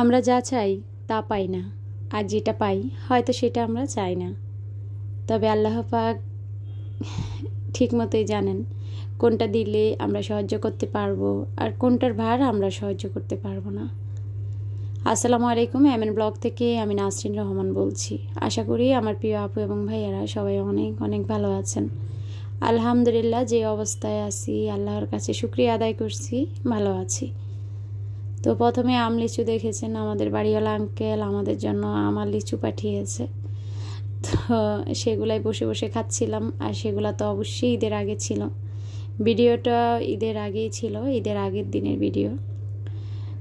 আমরা যা চাই তা পাই না, আর যেটা পাই হয়তো সেটা আমরা চাই না। তবে আল্লাহ পাক ঠিক মতোই জানেন কোনটা দিলে আমরা সাহায্য করতে পারবো আর কোনটার ভার আমরা সাহায্য করতে পারবো না। আসসালামু আলাইকুম, এমএন ব্লগ থেকে আমি নাসরিন রহমান বলছি। আশা করি আমার প্রিয় আপু এবং ভাইয়ারা সবাই অনেক অনেক ভালো আছেন। আলহামদুলিল্লাহ, যে অবস্থায় আছি আল্লাহর কাছে শুকরিয়া আদায় করছি, ভালো আছি। তো প্রথমে আম লিচু দেখেছেন, আমাদের বাড়িওয়ালা আঙ্কেল আমাদের জন্য আমার লিচু পাঠিয়েছে। তো সেগুলাই বসে বসে খাচ্ছিলাম, আর সেগুলা তো অবশ্যই ঈদের আগে ছিল। ভিডিওটা ঈদের আগেই ছিল, ঈদের আগের দিনের ভিডিও।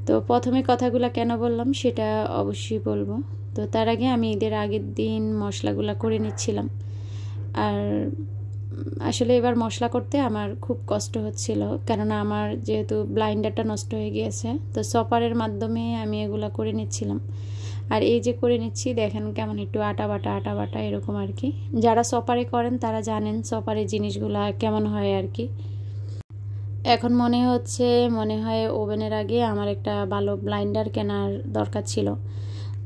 তো প্রথমে কথাগুলো কেন বললাম সেটা অবশ্যই বলবো। তো তার আগে আমি ঈদের আগের দিন মশলাগুলো করে নিচ্ছিলাম। আর আসলে এবার মশলা করতে আমার খুব কষ্ট হচ্ছিল, কেননা আমার যেহেতু ব্লাইন্ডারটা নষ্ট হয়ে গিয়েছে, তো চপারের মাধ্যমে আমি এগুলো করে নিচ্ছিলাম। আর এই যে করে নিচ্ছি দেখেন কেমন একটু আটা বাটা এরকম আর কি। যারা চপারে করেন তারা জানেন চপারের জিনিসগুলা কেমন হয় আর কি। এখন মনে হয় ওভেনের আগে আমার একটা ভালো ব্লাইন্ডার কেনার দরকার ছিল।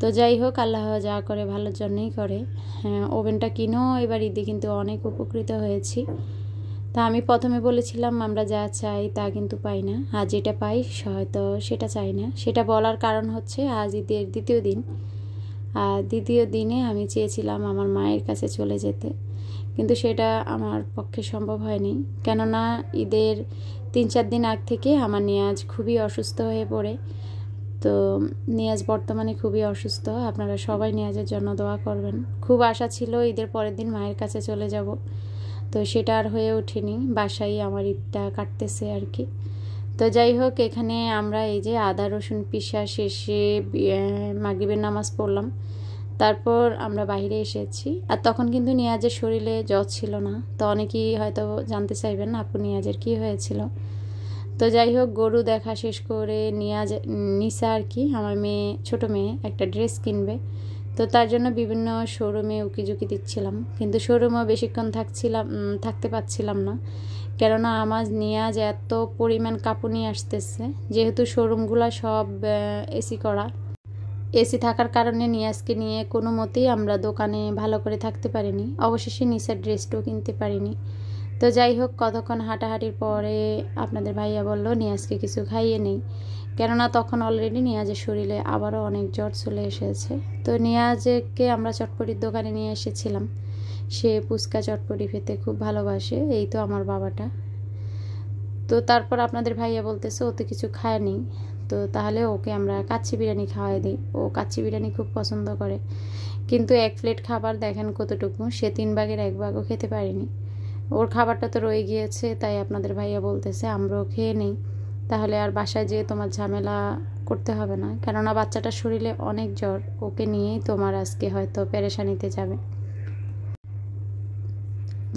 তো যাই হোক, আল্লাহ যা করে ভালোর জন্যই করে। হ্যাঁ, ওভেনটা কিনেও এবার ঈদে কিন্তু অনেক উপকৃত হয়েছি। তা আমি প্রথমে বলেছিলাম আমরা যা চাই তা কিন্তু পাই না, আর যেটা পাই হয়তো সেটা চাই না। সেটা বলার কারণ হচ্ছে আজ ঈদের দ্বিতীয় দিন, আর দ্বিতীয় দিনে আমি চেয়েছিলাম আমার মায়ের কাছে চলে যেতে, কিন্তু সেটা আমার পক্ষে সম্ভব হয়নি। কেননা ঈদের 3-4 দিন আগ থেকে আমার নিয়াজ খুবই অসুস্থ হয়ে পড়ে। তো নিয়াজ বর্তমানে খুবই অসুস্থ, আপনারা সবাই নিয়াজের জন্য দোয়া করবেন। খুব আশা ছিল ঈদের পরের দিন মায়ের কাছে চলে যাব, তো সেটা আর হয়ে ওঠেনি। বাসায় আমার ঈদটা কাটতেছে আর কি। তো যাই হোক, এখানে আমরা এই যে আদা রসুন পিষা শেষে মাগরিবের নামাজ পড়লাম, তারপর আমরা বাইরে এসেছি। আর তখন কিন্তু নিয়াজের শরীরে জ্বর ছিল না। তো অনেকেই হয়তো জানতে চাইবেন আপু নিয়াজের কি হয়েছিল। তো যাই হোক, গরু দেখা শেষ করে নিসা আর কি, আমার মেয়ে, ছোট মেয়ে একটা ড্রেস কিনবে। তো তার জন্য বিভিন্ন শোরুমে উকিঝুঁকি দিচ্ছিলাম, কিন্তু শোরুমেও বেশিক্ষণ থাকতে পারছিলাম না। কেননা আমার নিয়াজ এত পরিমাণ কাঁপুনি আসতেছে, যেহেতু শোরুমগুলো সব এসি করা। এসি থাকার কারণে নিয়াজকে নিয়ে কোনো মতেই আমরা দোকানে ভালো করে থাকতে পারিনি। অবশেষে নিসার ড্রেসটাও কিনতে পারিনি। তো যাই হোক, কতক্ষণ হাঁটাহাঁটির পরে আপনাদের ভাইয়া বলল নিয়াজকে কিছু খাইয়ে নেই, কেননা তখন অলরেডি নিয়াজের শরীরে আবারও অনেক জ্বর চলে এসেছে। তো নিয়াজকে আমরা চটপটির দোকানে নিয়ে এসেছিলাম। সে ফুচকা চটপটি খেতে খুব ভালোবাসে, এই তো আমার বাবাটা। তো তারপর আপনাদের ভাইয়া বলতেছে ও তো কিছু খায়নি, তো তাহলে ওকে আমরা কাচ্চি বিরিয়ানি খাওয়াই দিই। ও কাচ্চি বিরিয়ানি খুব পছন্দ করে, কিন্তু 1 প্লেট খাবার দেখেন কতটুকু, সে 3 ভাগের 1 ভাগও খেতে পারেনি। ওর খাবারটা তো রয়ে গিয়েছে, তাই আপনাদের ভাইয়া বলতেছে আমরাও খেয়ে নেই, তাহলে আর বাসায় যেয়ে তোমার ঝামেলা করতে হবে না, কেননা বাচ্চাটার শরীরে অনেক জ্বর, ওকে নিয়েই তোমার আজকে হয়তো পেরেশানিতে যাবে।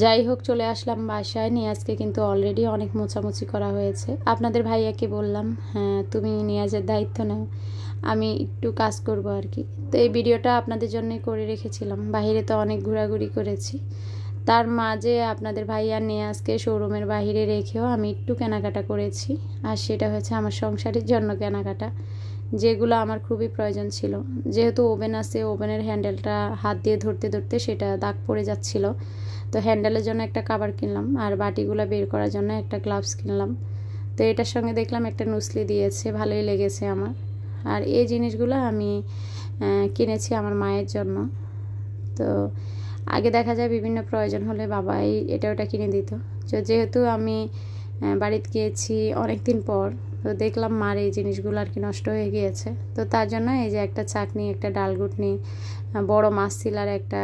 যাই হোক, চলে আসলাম বাসায়। নিয়াজকে কিন্তু অলরেডি অনেক মোছামুছি করা হয়েছে। আপনাদের ভাইয়াকে বললাম হ্যাঁ তুমি নিয়াজের দায়িত্ব নাও, আমি একটু কাজ করব আর কি। তো এই ভিডিওটা আপনাদের জন্যই করে রেখেছিলাম। বাইরে তো অনেক ঘোরাঘুরি করেছি, তার মাঝে আপনাদের ভাইয়া নিয়াজকে শোরুমের বাইরে রেখেও আমি একটু কেনাকাটা করেছি। আর সেটা হচ্ছে আমার সংসারের জন্য কেনাকাটা, যেগুলো আমার খুবই প্রয়োজন ছিল। যেহেতু ওভেন আছে, ওভেনের হ্যান্ডেলটা হাত দিয়ে ধরতে ধরতে সেটা দাগ পড়ে যাচ্ছিল। তো হ্যান্ডেলের জন্য একটা কভার কিনলাম, আর বাটিগুলো বের করার জন্য একটা গ্লাভস কিনলাম। তো এটার সঙ্গে দেখলাম একটা নুসলি দিয়েছে, ভালোই লেগেছে আমার। আর এই জিনিসগুলো আমি কিনেছি আমার মায়ের জন্য। তো আগে দেখা যায় বিভিন্ন প্রয়োজন হলে বাবাই এটা ওটা কিনে দিত। তো যেহেতু আমি বাড়িতে গিয়েছি অনেক দিন পর, তো দেখলাম মার এই জিনিসগুলো আর কি নষ্ট হয়ে গিয়েছে। তো তার জন্য এই যে একটা চাকনি, একটা ডালঘুটনি, বড় মাছ ছিল, আর একটা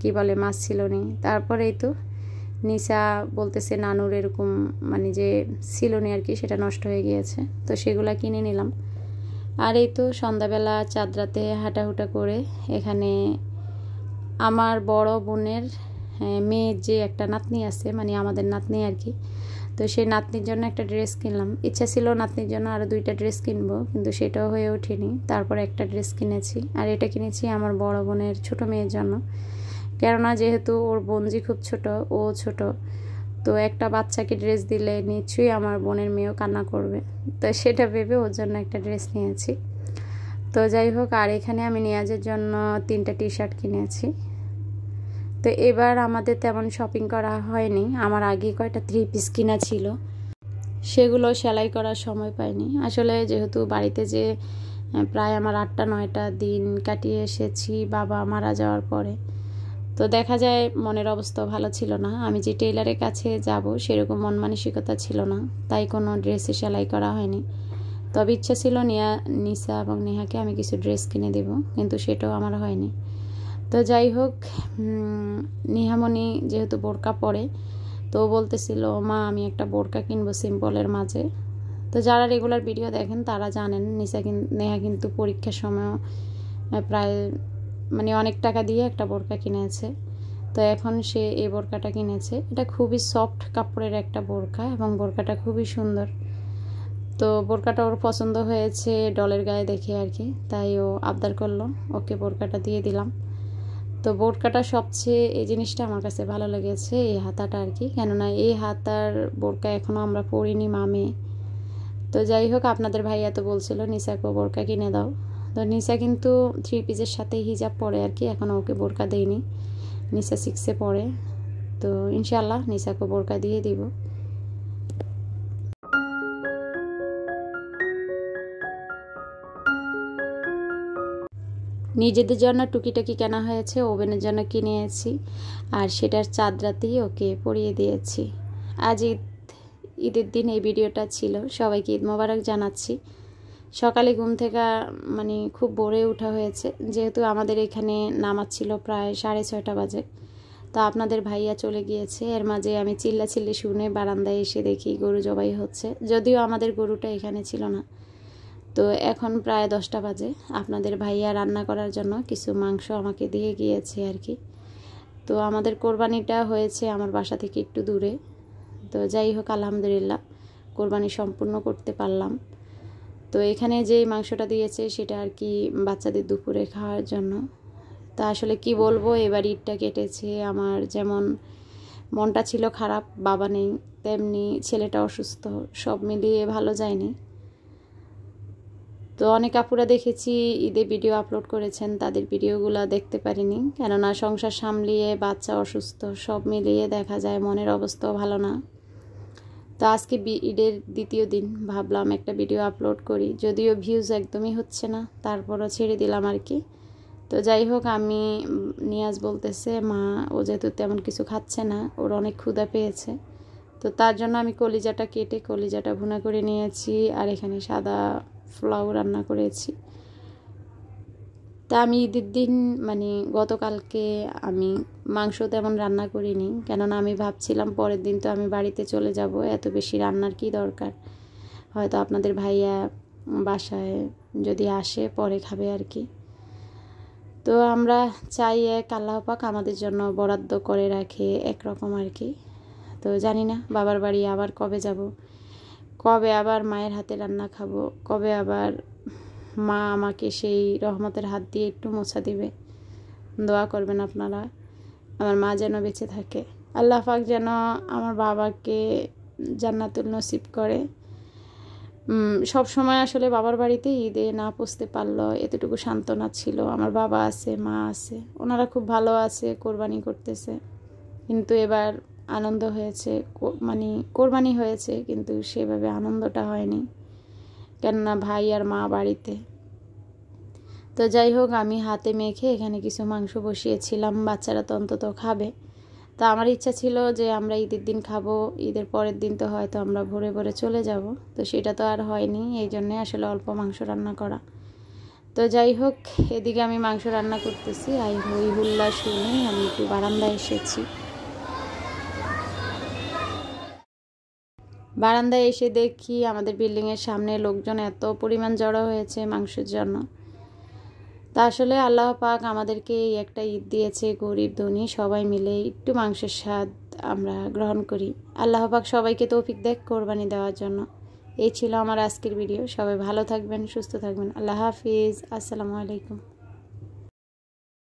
কি বলে মাছ ছিল নি। তারপরে এই তো নিসা বলতেছে নানুর এরকম মানে যে ছিল নি আর কি, সেটা নষ্ট হয়ে গিয়েছে, তো সেগুলা কিনে নিলাম। আর এই তো সন্ধ্যাবেলা চাঁদরাতে হাঁটাহুটা করে এখানে আমার বড় বোনের মেয়ের যে একটা নাতনি আছে, মানে আমাদের নাতনি আর কি, তো সেই নাতনির জন্য একটা ড্রেস কিনলাম। ইচ্ছা ছিল নাতনির জন্য আরও 2টা ড্রেস কিনবো, কিন্তু সেটাও হয়ে ওঠেনি। তারপর একটা ড্রেস কিনেছি, আর এটা কিনেছি আমার বড় বোনের ছোট মেয়ের জন্য, কেননা যেহেতু ওর বোনজি খুব ছোট, ও ছোট, তো একটা বাচ্চাকে ড্রেস দিলে নিশ্চয়ই আমার বোনের মেয়েও কান্না করবে, তো সেটা ভেবে ওর জন্য একটা ড্রেস নিয়েছি। তো যাই হোক, আর এখানে আমি নিয়াজের জন্য 3টা টি শার্ট কিনেছি। তো এবার আমাদের তেমন শপিং করা হয়নি, আমার আগে কয়টা 3 পিস কিনা ছিল, সেগুলো সেলাই করার সময় পাইনি আসলে, যেহেতু বাড়িতে যে প্রায় আমার 8টা-9টা দিন কাটিয়ে এসেছি বাবা মারা যাওয়ার পরে। তো দেখা যায় মনের অবস্থা ভালো ছিল না, আমি যে টেইলারের কাছে যাব সেরকম মন মানসিকতা ছিল না, তাই কোনো ড্রেসে সেলাই করা হয়নি। তবে ইচ্ছা ছিল নিসা এবং নেহাকে আমি কিছু ড্রেস কিনে দেব, কিন্তু সেটাও আমার হয়নি। তো যাই হোক, নিহামণি যেহেতু বোরকা পরে, তো বলতেছিল মা আমি একটা বোরকা কিনবো সিম্পলের মাঝে। তো যারা রেগুলার ভিডিও দেখেন তারা জানেন নেহা কিন্তু পরীক্ষার সময় প্রায় মানে অনেক টাকা দিয়ে একটা বোরকা কিনেছে। তো এখন সে এই বোরকাটা কিনেছে, এটা খুবই সফট কাপড়ের একটা বোরকা এবং বোরকাটা খুবই সুন্দর। তো বোরকাটা ওর পছন্দ হয়েছে ডলের গায়ে দেখে আর কি, তাই ও আবদার করলো, ওকে বোরকাটা দিয়ে দিলাম। তো বোরকাটা সবচেয়ে এই জিনিসটা আমার কাছে ভালো লেগেছে, এই হাতাটা আর কি, কেননা এই হাতার বোরকা এখনও আমরা পরিনি মামে। তো যাই হোক, আপনাদের ভাইয়া তো বলছিল নিসাকে বোরকা কিনে দাও। তো নিসা কিন্তু 3 পিসের সাথে হিজাব পরে আর কি, এখনও ওকে বোরকা দেয়নি, নিসা 6-এ পড়ে। তো ইনশাল্লাহ নিসাকে বোরকা দিয়ে দিব। নিজেদের জন্য টুকিটাকি কেনা হয়েছে, ওভেনের জন্য কিনেছি, আর সেটার চাঁদ রাতেই ওকে পরিয়ে দিয়েছি। আজ ঈদের দিন এই ভিডিওটা ছিল, সবাইকে ঈদ মোবারক জানাচ্ছি। সকালে ঘুম থেকে মানে খুব ভোরে ওঠা হয়েছে, যেহেতু আমাদের এখানে নামাজ ছিল প্রায় 6:30 বাজে। তো আপনাদের ভাইয়া চলে গিয়েছে, এর মাঝে আমি চিল্লাচিল্লি শুনে বারান্দায় এসে দেখি গরু জবাই হচ্ছে, যদিও আমাদের গরুটা এখানে ছিল না। তো এখন প্রায় 10টা বাজে, আপনাদের ভাইয়া রান্না করার জন্য কিছু মাংস আমাকে দিয়ে গিয়েছে আর কি। তো আমাদের কোরবানিটা হয়েছে আমার বাসা থেকে একটু দূরে। তো যাই হোক, আলহামদুলিল্লাহ কোরবানি সম্পূর্ণ করতে পারলাম। তো এখানে যেই মাংসটা দিয়েছে সেটা আর কি বাচ্চাদের দুপুরে খাওয়ার জন্য। তা আসলে কি বলবো, এবার ঈদটা কেটেছে আমার যেমন মনটা ছিল খারাপ, বাবা নেই, তেমনি ছেলেটা অসুস্থ, সব মিলিয়ে ভালো যায়নি। তো অনেক আপুরা দেখেছি ঈদে ভিডিও আপলোড করেছেন, তাদের ভিডিওগুলো দেখতে পারিনি, কেননা সংসার সামলিয়ে বাচ্চা অসুস্থ, সব মিলিয়ে দেখা যায় মনের অবস্থাও ভালো না। তো আজকে ঈদের 2য় দিন ভাবলাম একটা ভিডিও আপলোড করি, যদিও ভিউজ একদমই হচ্ছে না, তারপরও ছেড়ে দিলাম আর কি। তো যাই হোক, আমি নিয়াজ বলতেছে মা ও যেহেতু তেমন কিছু খাচ্ছে না, ওর অনেক ক্ষুধা পেয়েছে, তো তার জন্য আমি কলিজাটা কেটে কলিজাটা ভুনা করে নিয়েছি, আর এখানে সাদা পোলাও রান্না করেছি। তা আমি ঈদের দিন মানে গতকালকে আমি মাংস তেমন রান্না করিনি, কেননা আমি ভাবছিলাম পরের দিন তো আমি বাড়িতে চলে যাব, এত বেশি রান্নার কি দরকার, হয়তো আপনাদের ভাইয়া বাসায় যদি আসে পরে খাবে আর কি। তো আমরা চাই এক আল্লাহ পাক আমাদের জন্য বরাদ্দ করে রাখে একরকম আর কি। তো জানি না বাবার বাড়ি আবার কবে যাব, কবে আবার মায়ের হাতে রান্না খাবো, কবে আবার মা আমাকে সেই রহমতের হাত দিয়ে একটু মোছা দিবে। দোয়া করবেন আপনারা, আমার মা যেন বেঁচে থাকে, আল্লাহ পাক যেন আমার বাবাকে জান্নাতুল নসিব করে। সব সময় আসলে বাবার বাড়িতে ঈদে না পৌঁছতে পারলো এতটুকু সান্ত্বনা ছিল, আমার বাবা আছে, মা আছে, ওনারা খুব ভালো আছে, কোরবানি করতেছে। কিন্তু এবার আনন্দ হয়েছে, মানে কোরবানি হয়েছে, কিন্তু সেভাবে আনন্দটা হয়নি, কেননা ভাই আর মা বাড়িতে। তো যাই হোক, আমি হাতে মেখে এখানে কিছু মাংস বসিয়েছিলাম, বাচ্চারা তো অন্তত খাবে। তা আমার ইচ্ছা ছিল যে আমরা ঈদের দিন খাবো, ঈদের পরের দিন তো হয়তো আমরা ভোরে ভোরে চলে যাব, তো সেটা তো আর হয়নি, এই জন্যে আসলে অল্প মাংস রান্না করা। তো যাই হোক, এদিকে আমি মাংস রান্না করতেছি, আর হই হুল্লা শুনে আমি একটু বারান্দায় এসেছি। বারান্দায় এসে দেখি আমাদের বিল্ডিংয়ের সামনে লোকজন এত পরিমাণ জড়ো হয়েছে মাংসের জন্য। তা আসলে আল্লাহ পাক আমাদেরকে এই একটা ঈদ দিয়েছে, গরিব ধনী সবাই মিলে একটু মাংসের স্বাদ আমরা গ্রহণ করি। আল্লাহ পাক সবাইকে তৌফিক দেখ কোরবানি দেওয়ার জন্য। এই ছিল আমার আজকের ভিডিও, সবাই ভালো থাকবেন, সুস্থ থাকবেন, আল্লাহ হাফিজ, আসসালামু আলাইকুম।